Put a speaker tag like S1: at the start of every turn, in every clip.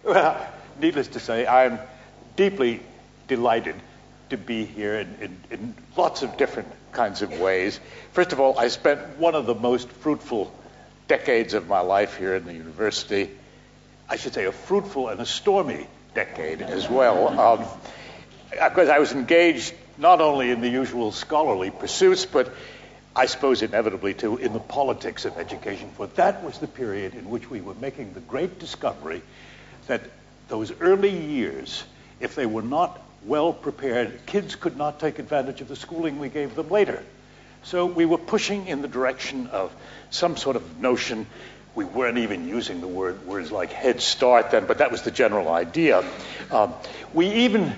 S1: Well, needless to say, I'm deeply delighted to be here in lots of different kinds of ways. First of all, I spent one of the most fruitful decades of my life here in the university. I should say a fruitful and a stormy decade as well. Because I was engaged not only in the usual scholarly pursuits, but I suppose inevitably too in the politics of education. For that was the period in which we were making the great discovery that those early years, if they were not well prepared, kids could not take advantage of the schooling we gave them later. So we were pushing in the direction of some sort of notion. We weren't even using the words like Head Start then, but that was the general idea. We even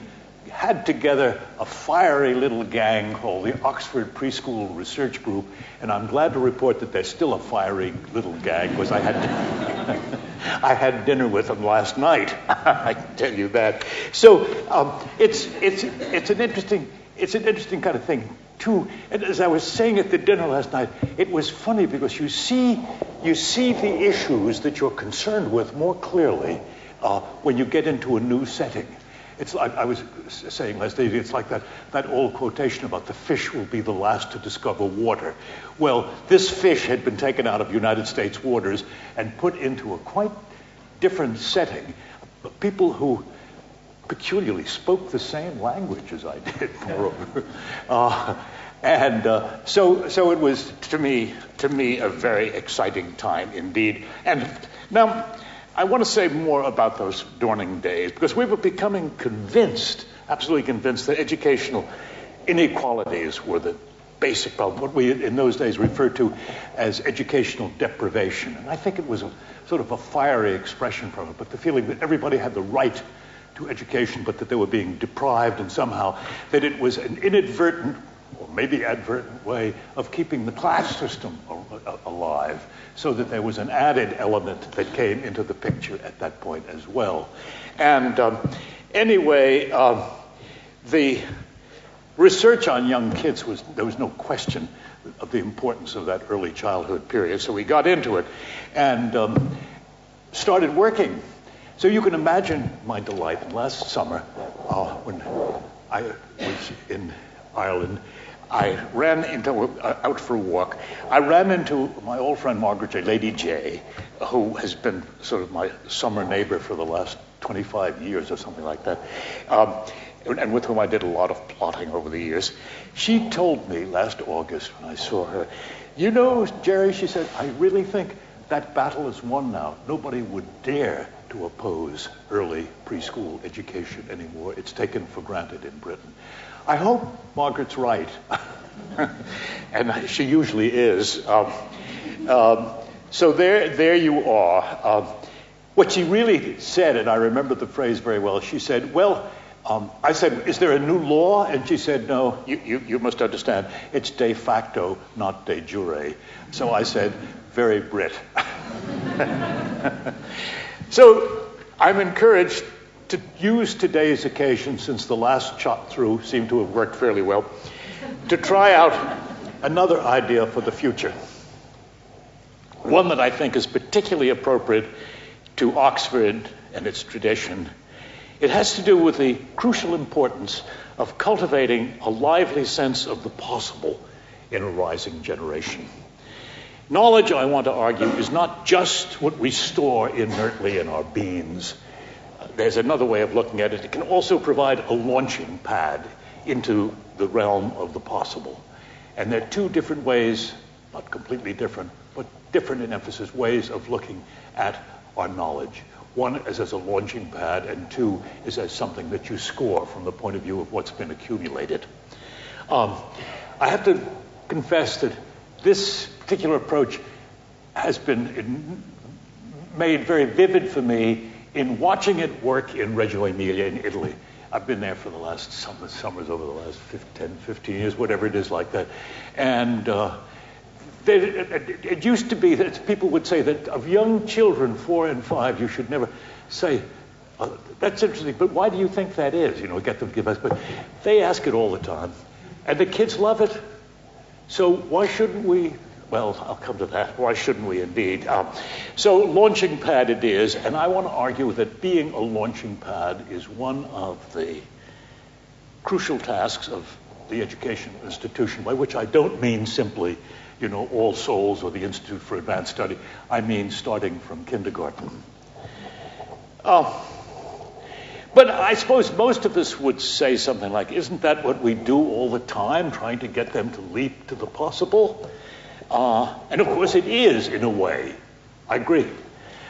S1: had together a fiery little gang called the Oxford Preschool Research Group, and I'm glad to report that they're still a fiery little gang because I had dinner with them last night. I can tell you that. So it's an interesting kind of thing too. And as I was saying at the dinner last night, it was funny because you see the issues that you're concerned with more clearly when you get into a new setting. It's like I was saying last night, it's like that old quotation about the fish will be the last to discover water. Well, this fish had been taken out of United States waters and put into a quite different setting. People who peculiarly spoke the same language as I did, moreover. So it was, to me, a very exciting time indeed. And now, I want to say more about those dawning days, because we were becoming absolutely convinced, that educational inequalities were the basic problem, what we in those days referred to as educational deprivation. And I think it was a sort of a fiery expression from it, but the feeling that everybody had the right to education, but that they were being deprived, and somehow that it was an inadvertent or maybe advertent way of keeping the class system alive, so that there was an added element that came into the picture at that point as well. And anyway, the research on young kids there was no question of the importance of that early childhood period. So we got into it and started working. So you can imagine my delight last summer when I was in Ireland. I ran out for a walk. I ran into my old friend Margaret J, Lady J, who has been sort of my summer neighbor for the last 25 years or something like that, and with whom I did a lot of plotting over the years. She told me last August when I saw her, "You know, Jerry," she said, "I really think that battle is won now. Nobody would dare to oppose early preschool education anymore. It's taken for granted in Britain." I hope Margaret's right, and she usually is. So there you are. What she really said, and I remember the phrase very well, she said, well, I said, "Is there a new law?" And she said, "No, you must understand, it's de facto, not de jure." So I said, "Very Brit." So I'm encouraged to use today's occasion, since the last shot through seemed to have worked fairly well, to try out another idea for the future. One that I think is particularly appropriate to Oxford and its tradition. It has to do with the crucial importance of cultivating a lively sense of the possible in a rising generation. Knowledge, I want to argue, is not just what we store inertly in our beans. There's another way of looking at it. It can also provide a launching pad into the realm of the possible. And there are two different ways, not completely different, but different in emphasis, ways of looking at our knowledge. One is as a launching pad, and two is as something that you score from the point of view of what's been accumulated. I have to confess that this particular approach has been made very vivid for me in watching it work in Reggio Emilia in Italy. I've been there for the last summers over the last 10, 15 years, whatever it is like that. And it used to be that people would say that of young children, 4 and 5, you should never say, "That's interesting, but why do you think that is?" Get them to give us. But they ask it all the time. And the kids love it. So why shouldn't we Well, I'll come to that. Why shouldn't we indeed? So launching pad it is, and I want to argue that being a launching pad is one of the crucial tasks of the educational institution, by which I don't mean simply, All Souls or the Institute for Advanced Study. I mean starting from kindergarten. But I suppose most of us would say something like, isn't that what we do all the time, trying to get them to leap to the possible? And of course it is, in a way. I agree.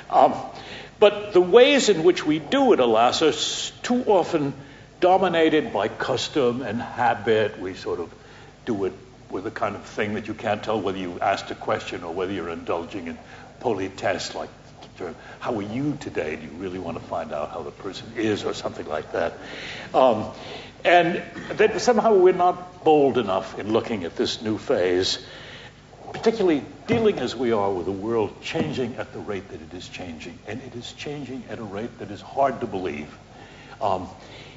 S1: But the ways in which we do it, alas, are too often dominated by custom and habit. We sort of do it with a kind of thing that you can't tell whether you asked a question or whether you're indulging in politesse, like, how are you today? Do you really want to find out how the person is, or something like that? And that somehow we're not bold enough in looking at this new phase, particularly dealing as we are with the world changing at the rate that it is changing. And it is changing at a rate that is hard to believe.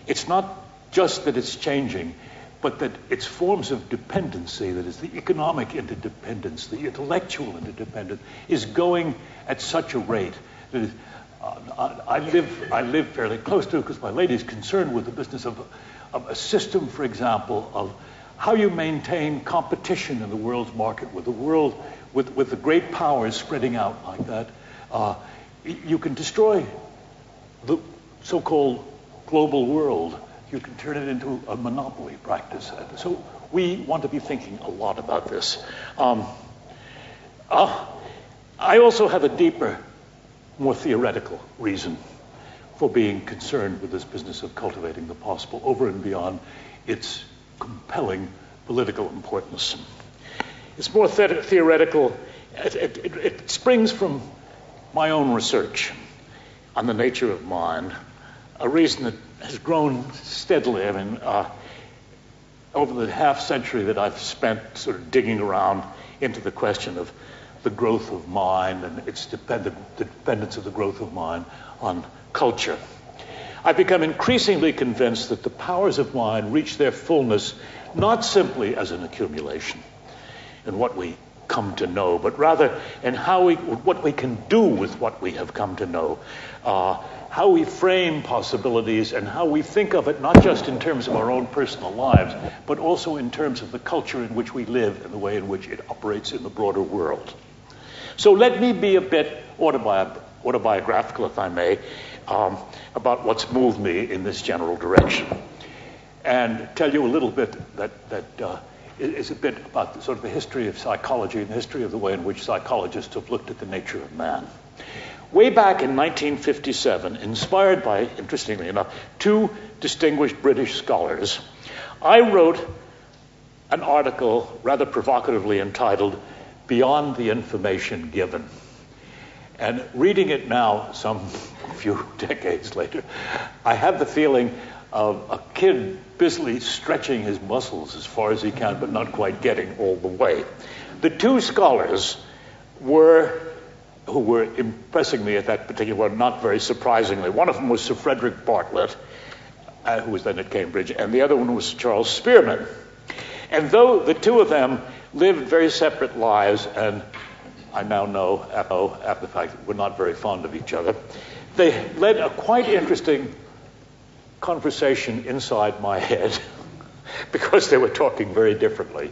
S1: It's not just that it's changing, but that its forms of dependency, that is the economic interdependence, the intellectual interdependence, is going at such a rate that is, I live fairly close to it because my lady is concerned with the business of a system, for example, of how you maintain competition in the world's market with the world, with the great powers spreading out like that. You can destroy the so-called global world. You can turn it into a monopoly practice. So we want to be thinking a lot about this. I also have a deeper, more theoretical reason for being concerned with this business of cultivating the possible, over and beyond its compelling political importance. It's more theoretical. It springs from my own research on the nature of mind, a reason that has grown steadily. I mean, over the half century that I've spent sort of digging around into the question of the growth of mind and its the dependence of the growth of mind on culture, I've become increasingly convinced that the powers of mind reach their fullness not simply as an accumulation in what we come to know, but rather in what we can do with what we have come to know, how we frame possibilities, and how we think of it not just in terms of our own personal lives, but also in terms of the culture in which we live and the way in which it operates in the broader world. So let me be a bit autobiographical, if I may, about what's moved me in this general direction, and tell you a little bit that is a bit about sort of the history of psychology and the history of the way in which psychologists have looked at the nature of man. Way back in 1957, inspired by, interestingly enough, two distinguished British scholars, I wrote an article rather provocatively entitled "Beyond the Information Given." And reading it now, some few decades later, I have the feeling of a kid busily stretching his muscles as far as he can, but not quite getting all the way. The two scholars who were impressing me at that particular one, not very surprisingly. One of them was Sir Frederick Bartlett, who was then at Cambridge, and the other one was Charles Spearman. And though the two of them lived very separate lives, and I now know, after the fact, that we're not very fond of each other, they led a quite interesting conversation inside my head because they were talking very differently.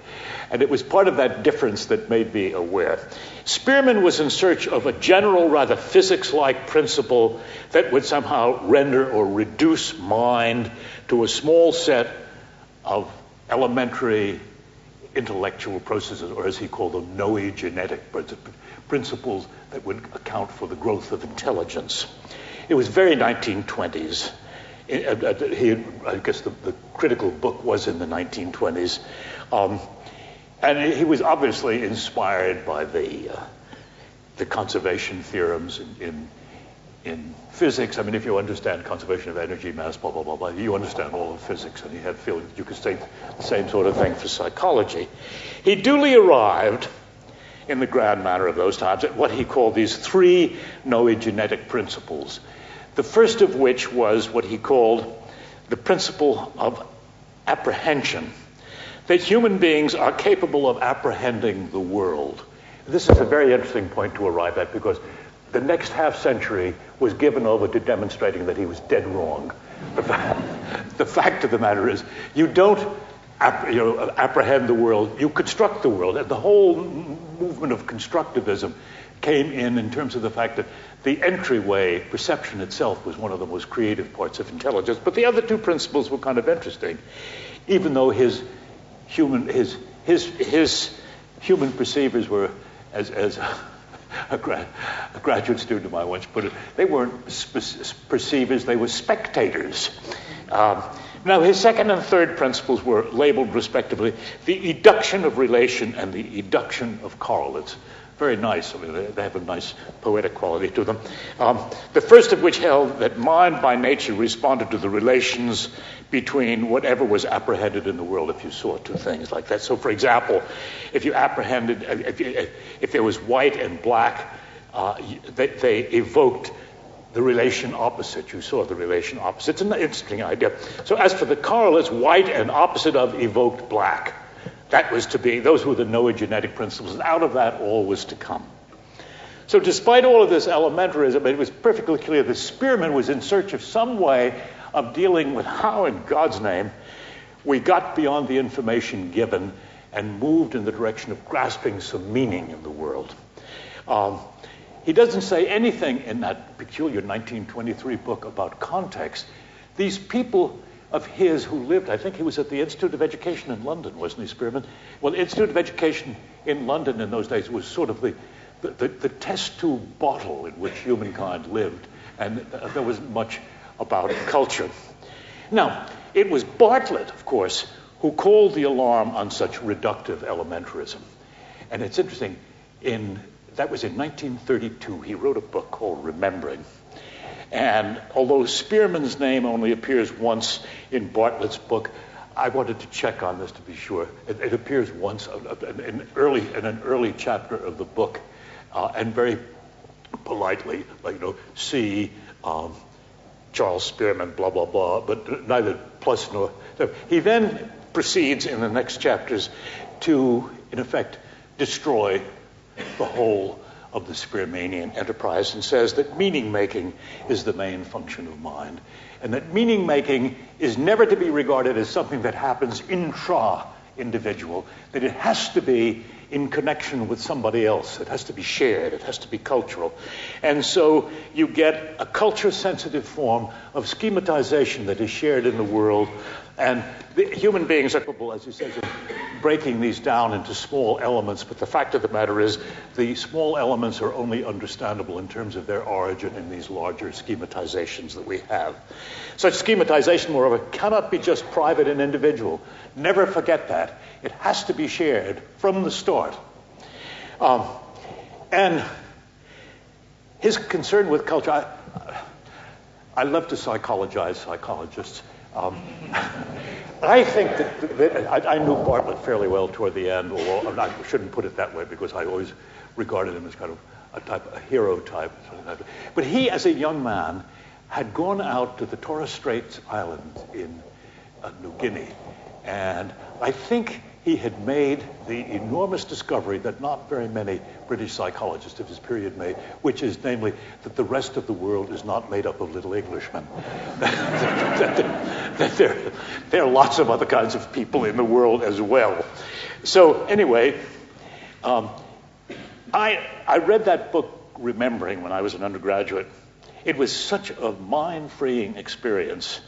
S1: And it was part of that difference that made me aware. Spearman was in search of a general, rather physics-like principle that would somehow render or reduce mind to a small set of elementary intellectual processes, or as he called them, noegenetic principles that would account for the growth of intelligence. It was very 1920s. I guess the critical book was in the 1920s. And he was obviously inspired by the conservation theorems in physics. I mean, if you understand conservation of energy, mass, blah, blah, blah, blah, you understand all of physics, and he had feelings that you could say the same sort of thing for psychology. He duly arrived, in the grand manner of those times, at what he called these three noegenetic principles. The first of which was what he called the principle of apprehension, that human beings are capable of apprehending the world This is a very interesting point to arrive at, because the next half century was given over to demonstrating that he was dead wrong. The fact of the matter is, you don't apprehend the world, you construct the world. And the whole movement of constructivism came in terms of the fact that the entryway, perception itself, was one of the most creative parts of intelligence. But the other two principles were kind of interesting, even though his human perceivers were, as a graduate student of mine once put it, they weren't perceivers, they were spectators. Now, his second and third principles were labeled respectively the eduction of relation and the eduction of correlates. Very nice. I mean, they have a nice poetic quality to them. The first of which held that mind by nature responded to the relations between whatever was apprehended in the world, if you saw two things like that. So, for example, if you apprehended, if there was white and black, they evoked the relation opposite. You saw the relation opposite. It's an interesting idea. So as for the correlates, white and opposite of evoked black. That was to be, those were the noegenetic principles, and out of that all was to come. So despite all of this elementarism, it was perfectly clear that Spearman was in search of some way of dealing with how, in God's name, we got beyond the information given and moved in the direction of grasping some meaning in the world. He doesn't say anything in that peculiar 1923 book about context. These people of his who lived, I think he was at the Institute of Education in London, wasn't he, Spearman? Well, the Institute of Education in London in those days was sort of the test tube bottle in which humankind lived, and there wasn't much about culture. Now, it was Bartlett, of course, who called the alarm on such reductive elementarism. And it's interesting, that was in 1932. He wrote a book called Remembering. And although Spearman's name only appears once in Bartlett's book, I wanted to check on this to be sure. It appears once in an early chapter of the book, and very politely, like, see Charles Spearman, blah, blah, blah, but neither plus nor. So he then proceeds in the next chapters to, in effect, destroy the whole of the Spearmanian enterprise, and says that meaning-making is the main function of mind, and that meaning-making is never to be regarded as something that happens intra-individual, that it has to be in connection with somebody else. It has to be shared. It has to be cultural. And so you get a culture-sensitive form of schematization that is shared in the world, and the human beings are capable, as he says, of breaking these down into small elements, but the fact of the matter is the small elements are only understandable in terms of their origin in these larger schematizations that we have. Such schematization, moreover, cannot be just private and individual. Never forget that. It has to be shared from the start. And his concern with culture, I love to psychologize psychologists. I think that I knew Bartlett fairly well toward the end, although I shouldn't put it that way because I always regarded him as kind of a hero type. But he, as a young man, had gone out to the Torres Straits Islands in New Guinea, and I think he had made the enormous discovery that not very many British psychologists of his period made, which is namely that the rest of the world is not made up of little Englishmen. that there are lots of other kinds of people in the world as well. So anyway, I read that book, Remembering, when I was an undergraduate. It was such a mind-freeing experience.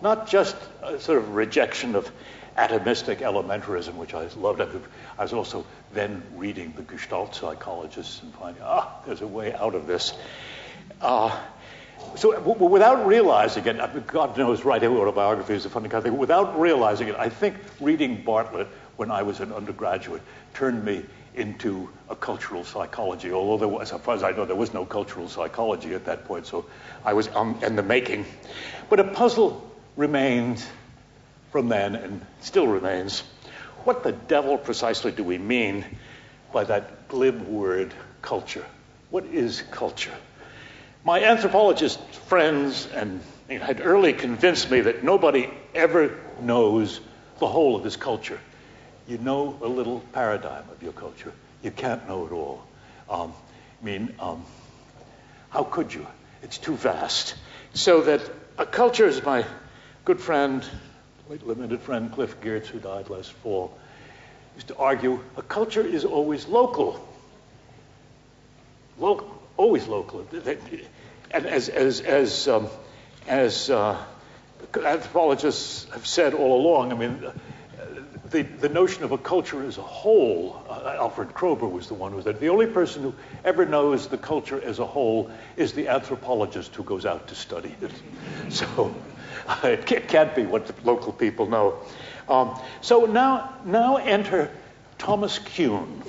S1: Not just a sort of rejection of atomistic elementarism, which I loved. I was also then reading the Gestalt psychologists and finding, there's a way out of this. So without realizing it, God knows writing autobiography is a funny kind of thing. Without realizing it, I think reading Bartlett when I was an undergraduate turned me into a cultural psychology, although as far as I know, there was no cultural psychology at that point, so I was in the making. But a puzzle remained from then, and still remains. What the devil precisely do we mean by that glib word, culture? What is culture? My anthropologist friends had early convinced me that nobody ever knows the whole of this culture. you know a little paradigm of your culture. You can't know it all. How could you? It's too vast. So that a culture, as my good friend, late lamented friend Cliff Geertz, who died last fall, used to argue, a culture is always local. Always local. And as anthropologists have said all along, I mean, the notion of a culture as a whole, Alfred Kroeber was the one who said, the only person who ever knows the culture as a whole is the anthropologist who goes out to study it. So it can't be what the local people know. So now enter Thomas Kuhn,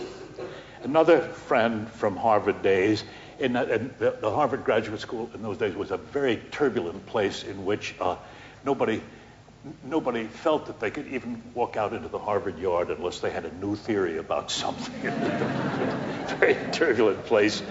S1: another friend from Harvard days. The Harvard Graduate School in those days was a very turbulent place in which nobody felt that they could even walk out into the Harvard yard unless they had a new theory about something. Very turbulent place.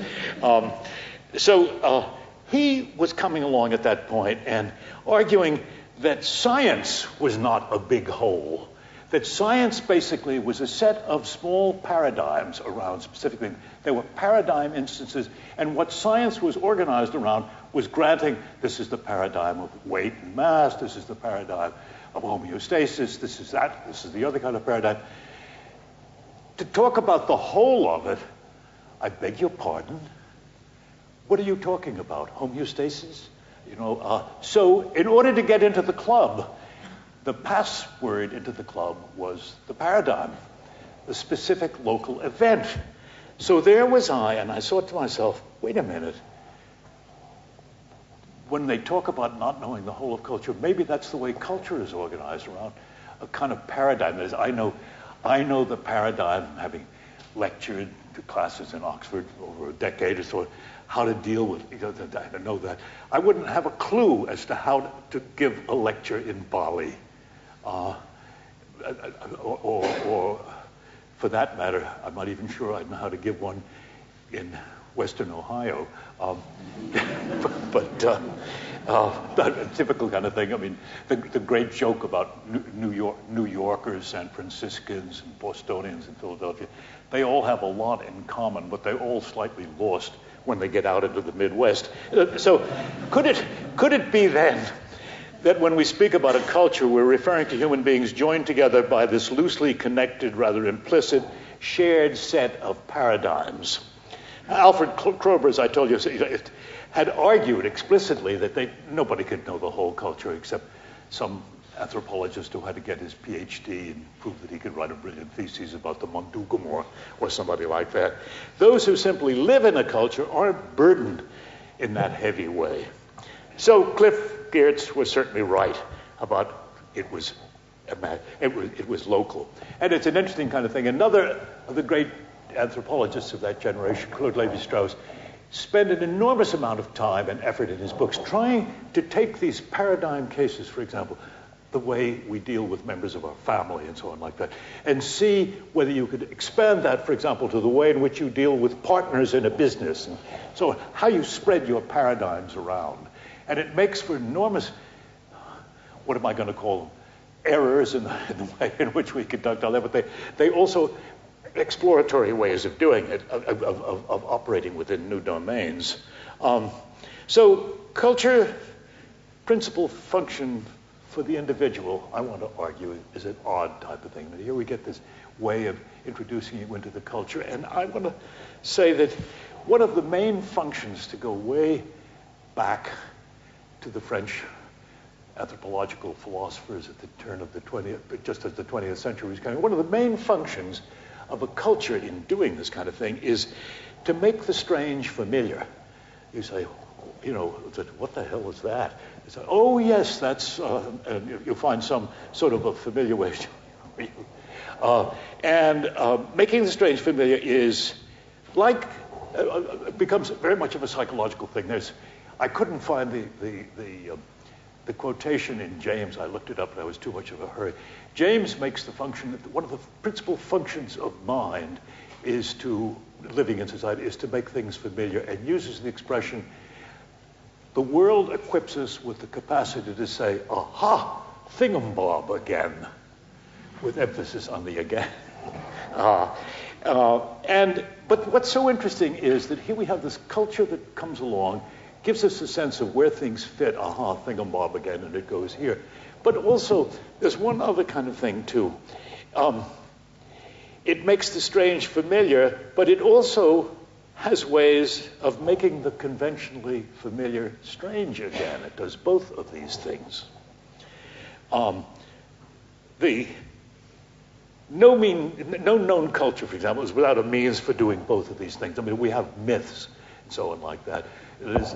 S1: So he was coming along at that point and arguing that science was not a big whole, that science basically was a set of small paradigms around specific things. There were paradigm instances, and what science was organized around was granting this is the paradigm of weight and mass, this is the paradigm of homeostasis, this is that, this is the other kind of paradigm. To talk about the whole of it, I beg your pardon, what are you talking about? Homeostasis? So in order to get into the club, the password into the club was the paradigm, the specific local event. So there was I, and I thought to myself, wait a minute. When they talk about not knowing the whole of culture, maybe that's the way culture is organized, around a kind of paradigm. That is, I know the paradigm, having lectured to classes in Oxford over a decade or so, how to deal with, I know that. I wouldn't have a clue as to how to give a lecture in Bali. Or for that matter, I'm not even sure I know how to give one in Western Ohio. But a typical kind of thing. I mean, the great joke about New Yorkers, San Franciscans, and Bostonians in Philadelphia, they all have a lot in common, but they're all slightly lost when they get out into the Midwest. So could it be then that when we speak about a culture, we're referring to human beings joined together by this loosely connected, rather implicit, shared set of paradigms? Alfred Kroeber, as I told you, had argued explicitly that nobody could know the whole culture except some anthropologist who had to get his PhD and prove that he could write a brilliant thesis about the Mondulgamore or somebody like that. Those who simply live in a culture aren't burdened in that heavy way. So Cliff Geertz was certainly right about it was local. And it's an interesting kind of thing. Another of the great anthropologists of that generation, Claude Lévi-Strauss, spent an enormous amount of time and effort in his books trying to take these paradigm cases, for example, the way we deal with members of our family and so on like that, and see whether you could expand that, for example, to the way in which you deal with partners in a business, and so how you spread your paradigms around. And it makes for enormous, what am I going to call them, errors in the way in which we conduct our life, but they also exploratory ways of doing it, of operating within new domains. So culture, principal function for the individual, I want to argue, is an odd type of thing. But here we get this way of introducing you into the culture. And I want to say that one of the main functions, to go way back to the French anthropological philosophers at the turn of the 20th, just as the 20th century was coming, one of the main functions of a culture in doing this kind of thing is to make the strange familiar. You say, what the hell is that? You say, oh yes, that's, and you find some sort of a familiar way. Making the strange familiar is like, becomes very much of a psychological thing. I couldn't find the quotation in James. I looked it up, but I was too much of a hurry. James makes the function that one of the principal functions of mind is to, living in society, is to make things familiar, and uses the expression, the world equips us with the capacity to say, aha, thingumbob again. with emphasis on the again. But what's so interesting is that here we have this culture that comes along, gives us a sense of where things fit. Aha, thingamabob again, and it goes here. But also, there's one other kind of thing, too. It makes the strange familiar, but it also has ways of making the conventionally familiar strange again. It does both of these things. No known culture, for example, is without a means for doing both of these things. I mean, we have myths and so on like that. It is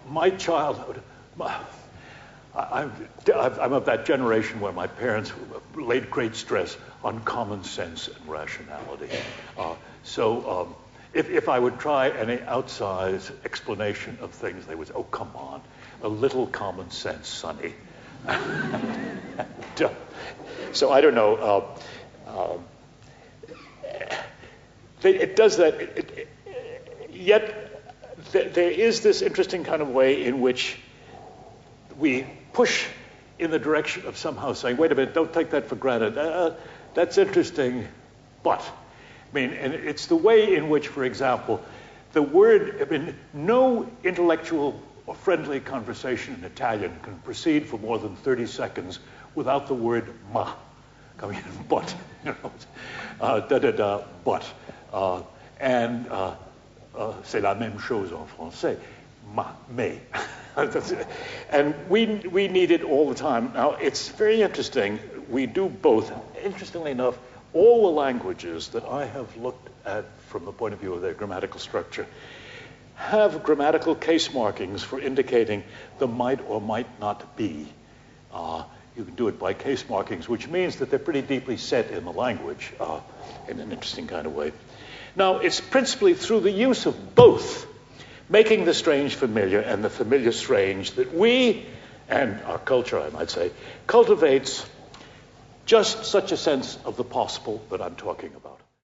S1: my childhood. I'm of that generation where my parents laid great stress on common sense and rationality. So if I would try any outsized explanation of things, they would say, "Oh, come on, a little common sense, Sonny." So I don't know. It does that. Yet there is this interesting kind of way in which we push in the direction of somehow saying, "Wait a minute, don't take that for granted. That's interesting, but." I mean, and it's the way in which, for example, the word, I mean, no intellectual or friendly conversation in Italian can proceed for more than 30 seconds without the word ma coming in, but, but. C'est la même chose en français, mais. And we need it all the time. Now, it's very interesting. We do both. Interestingly enough, all the languages that I have looked at from the point of view of their grammatical structure have grammatical case markings for indicating the might or might not be. You can do it by case markings, which means that they're pretty deeply set in the language in an interesting kind of way. Now, it's principally through the use of both, making the strange familiar and the familiar strange, that we, and our culture, I might say, cultivates just such a sense of the possible that I'm talking about.